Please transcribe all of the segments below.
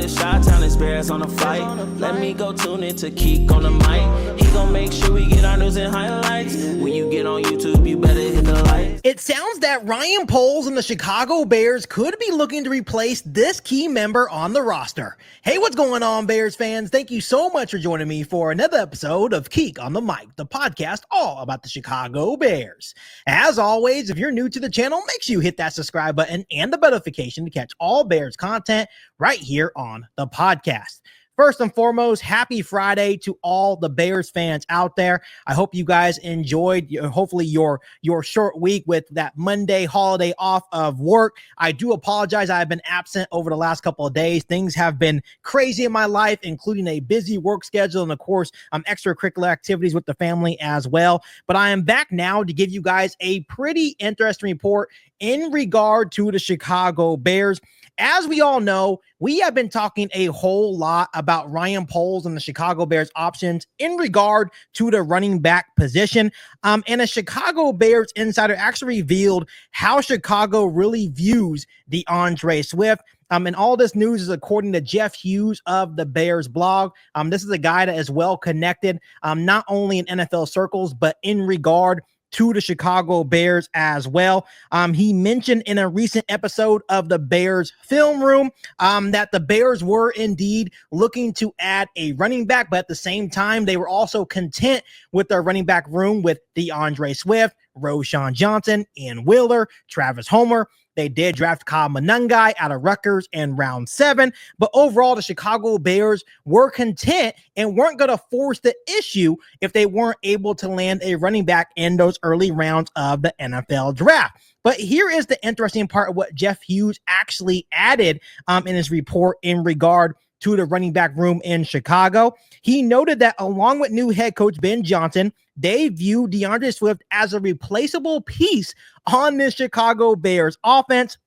the Chi-Town experience on the flight. Let me go tune in to Keek on the mic. He gon' make sure we get our news and highlights. When you get on YouTube, you better hit the like. It sounds that Ryan Poles and the Chicago Bears could be looking to replace this key member on the roster. Hey, what's going on, Bears fans? Thank you so much for joining me for another episode of Keek on the Mic, the podcast all about the Chicago Bears. As always, if you're new to the channel, make sure you hit that subscribe button and the bell notification to catch all Bears content right here on the podcast. First and foremost, happy Friday to all the Bears fans out there. I hope you guys enjoyed hopefully your short week with that Monday holiday off of work. I do apologize. I've been absent over the last couple of days. Things have been crazy in my life, including a busy work schedule and, of course, extracurricular activities with the family as well. But I am back now to give you guys a pretty interesting report in regard to the Chicago Bears. As we all know, we have been talking a whole lot about Ryan Poles and the Chicago Bears options in regard to the running back position. And a Chicago Bears insider actually revealed how Chicago really views DeAndre Swift. And all this news is according to Jeff Hughes of DaBearsBlog. This is a guy that is well connected, not only in NFL circles, but in regard to the Chicago Bears as well. He mentioned in a recent episode of the Bears Film Room that the Bears were indeed looking to add a running back, but at the same time, they were also content with their running back room with DeAndre Swift, Roschon Johnson, Ian Wheeler, Travis Homer. They did draft Kyle Monangai out of Rutgers in round 7, but overall, the Chicago Bears were content and weren't going to force the issue if they weren't able to land a running back in those early rounds of the NFL draft. But here is the interesting part of what Jeff Hughes actually added in his report in regard to the running back room in Chicago. He noted that along with new head coach Ben Johnson, they view DeAndre Swift as a replaceable piece on this Chicago Bears offense.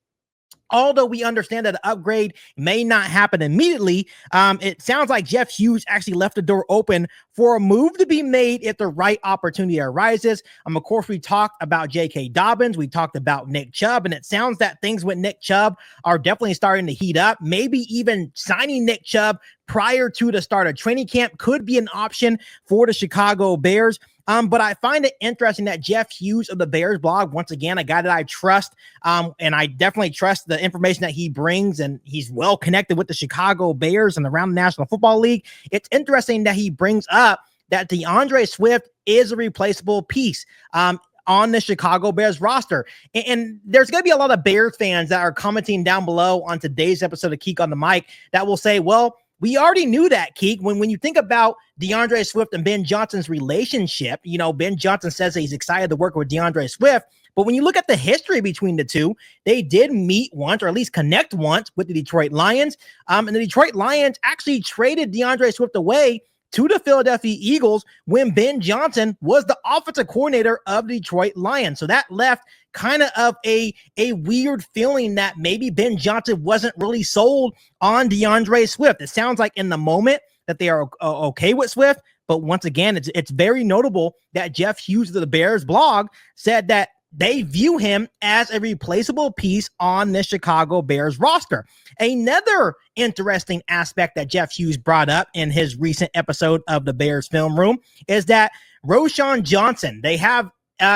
Although we understand that the upgrade may not happen immediately, it sounds like Jeff Hughes actually left the door open for a move to be made if the right opportunity arises. Of course, we talked about J.K. Dobbins. We talked about Nick Chubb, and it sounds that things with Nick Chubb are definitely starting to heat up. Maybe even signing Nick Chubb prior to the start of training camp could be an option for the Chicago Bears. But I find it interesting that Jeff Hughes of the DaBearsBlog, once again, a guy that I trust, and I definitely trust the information that he brings, and he's well connected with the Chicago Bears and around the National Football League. It's interesting that he brings up that DeAndre Swift is a replaceable piece on the Chicago Bears roster. And there's going to be a lot of Bears fans that are commenting down below on today's episode of Keek on the Mic that will say, well, we already knew that, Keek. When you think about DeAndre Swift and Ben Johnson's relationship, Ben Johnson says that he's excited to work with DeAndre Swift. But when you look at the history between the two, they did meet once, or at least connect once, with the Detroit Lions. And the Detroit Lions actually traded DeAndre Swift away to the Philadelphia Eagles when Ben Johnson was the offensive coordinator of the Detroit Lions. So that left kind of a weird feeling that maybe Ben Johnson wasn't really sold on DeAndre Swift. It sounds like in the moment that they are okay with Swift, but once again, it's very notable that Jeff Hughes of the DaBearsBlog said that they view him as a replaceable piece on the Chicago Bears roster. Another interesting aspect that Jeff Hughes brought up in his recent episode of the Bears Film Room is that Roschon Johnson, they have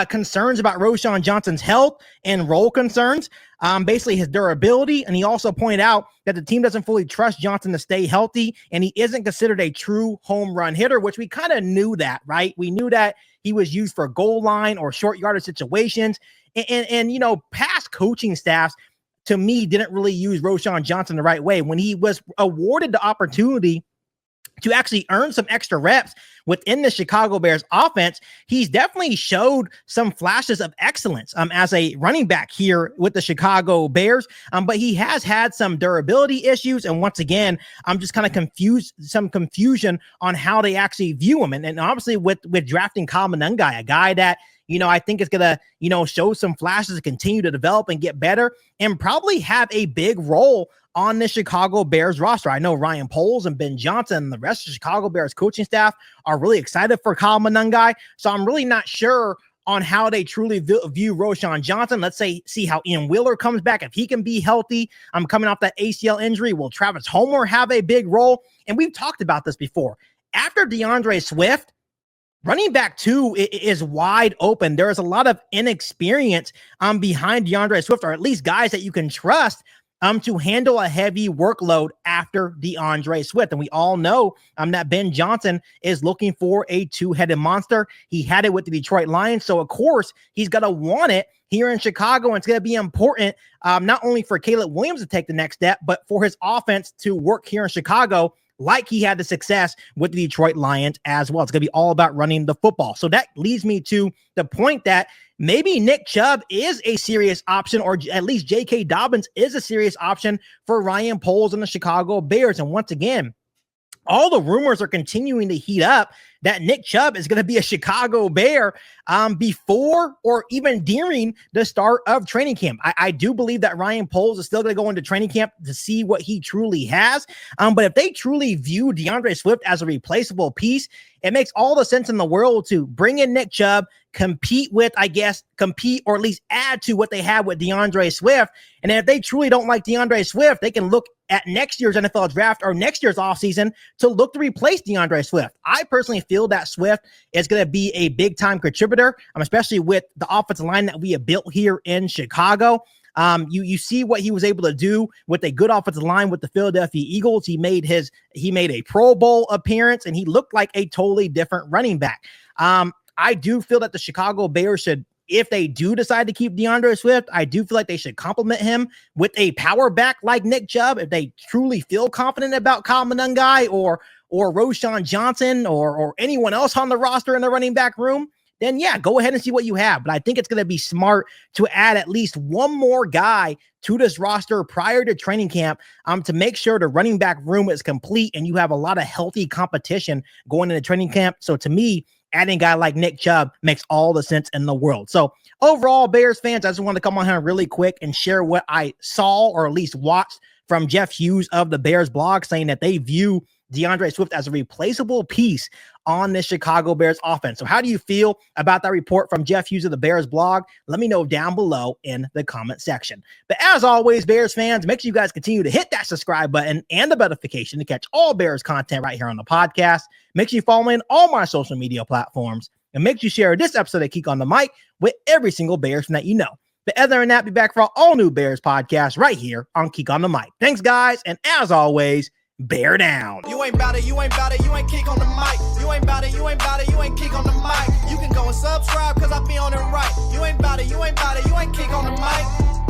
concerns about Roschon Johnson's health and role concerns, basically his durability. And he also pointed out that the team doesn't fully trust Johnson to stay healthy, and he isn't considered a true home run hitter, which we kind of knew that, right? We knew that he was used for goal line or short yardage situations. And past coaching staffs, to me, didn't really use Roschon Johnson the right way. When he was awarded the opportunity to actually earn some extra reps within the Chicago Bears offense, he's definitely showed some flashes of excellence as a running back here with the Chicago Bears. But he has had some durability issues. And once again, I'm just kind of some confusion on how they actually view him. And obviously with drafting Kyle Monangai, a guy that, I think is going to, show some flashes to continue to develop and get better and probably have a big role on the Chicago Bears roster. I know Ryan Poles and Ben Johnson and the rest of the Chicago Bears coaching staff are really excited for Kyle Monangai. So I'm really not sure on how they truly view Roschon Johnson. Let's see how Ian Wheeler comes back, if he can be healthy. I'm coming off that ACL injury. Will Travis Homer have a big role? And we've talked about this before. After DeAndre Swift, running back 2 is wide open. There is a lot of inexperience behind DeAndre Swift, or at least guys that you can trust to handle a heavy workload after DeAndre Swift. And we all know that Ben Johnson is looking for a 2-headed monster. He had it with the Detroit Lions, so of course he's going to want it here in Chicago. And it's going to be important not only for Caleb Williams to take the next step, but for his offense to work here in Chicago like he had the success with the Detroit Lions as well. It's going to be all about running the football. So that leads me to the point that maybe Nick Chubb is a serious option, or at least J.K. Dobbins is a serious option for Ryan Poles and the Chicago Bears. And once again, all the rumors are continuing to heat up that Nick Chubb is going to be a Chicago Bear before or even during the start of training camp. I do believe that Ryan Poles is still going to go into training camp to see what he truly has. But if they truly view DeAndre Swift as a replaceable piece, it makes all the sense in the world to bring in Nick Chubb, compete or at least add to what they have with DeAndre Swift. And if they truly don't like DeAndre Swift, they can look at next year's NFL draft or next year's offseason to look to replace DeAndre Swift. I personally feel that Swift is going to be a big-time contributor, especially with the offensive line that we have built here in Chicago. You see what he was able to do with a good offensive line with the Philadelphia Eagles. He made a Pro Bowl appearance, and he looked like a totally different running back. I do feel that the Chicago Bears should, if they do decide to keep DeAndre Swift, I do feel like they should compliment him with a power back like Nick Chubb. If they truly feel confident about Kyle Monangai or Roschon Johnson or anyone else on the roster in the running back room, then yeah, go ahead and see what you have. But I think it's going to be smart to add at least one more guy to this roster prior to training camp to make sure the running back room is complete and you have a lot of healthy competition going into training camp. So to me, adding a guy like Nick Chubb makes all the sense in the world. So overall, Bears fans, I just want to come on here really quick and share what I saw or at least watched from Jeff Hughes of DaBearsBlog, saying that they view DeAndre Swift as a replaceable piece on this Chicago Bears offense. So how do you feel about that report from Jeff Hughes of DaBearsBlog? Let me know down below in the comment section. But as always, Bears fans, make sure you guys continue to hit that subscribe button and the notification to catch all Bears content right here on the podcast. Make sure you follow me on all my social media platforms, and make sure you share this episode of Keek on the Mic with every single Bears fan that you know. But other than that, be back for our all new Bears podcast right here on Keek on the Mic. Thanks, guys, and as always, bear down. You ain't bout it, you ain't bout it, you ain't Keek on the mic. You ain't bout it, you ain't bout it, you ain't Keek on the mic. You can go and subscribe, cause I be on it right. You ain't bout it, you ain't bout it, you ain't Keek on the mic.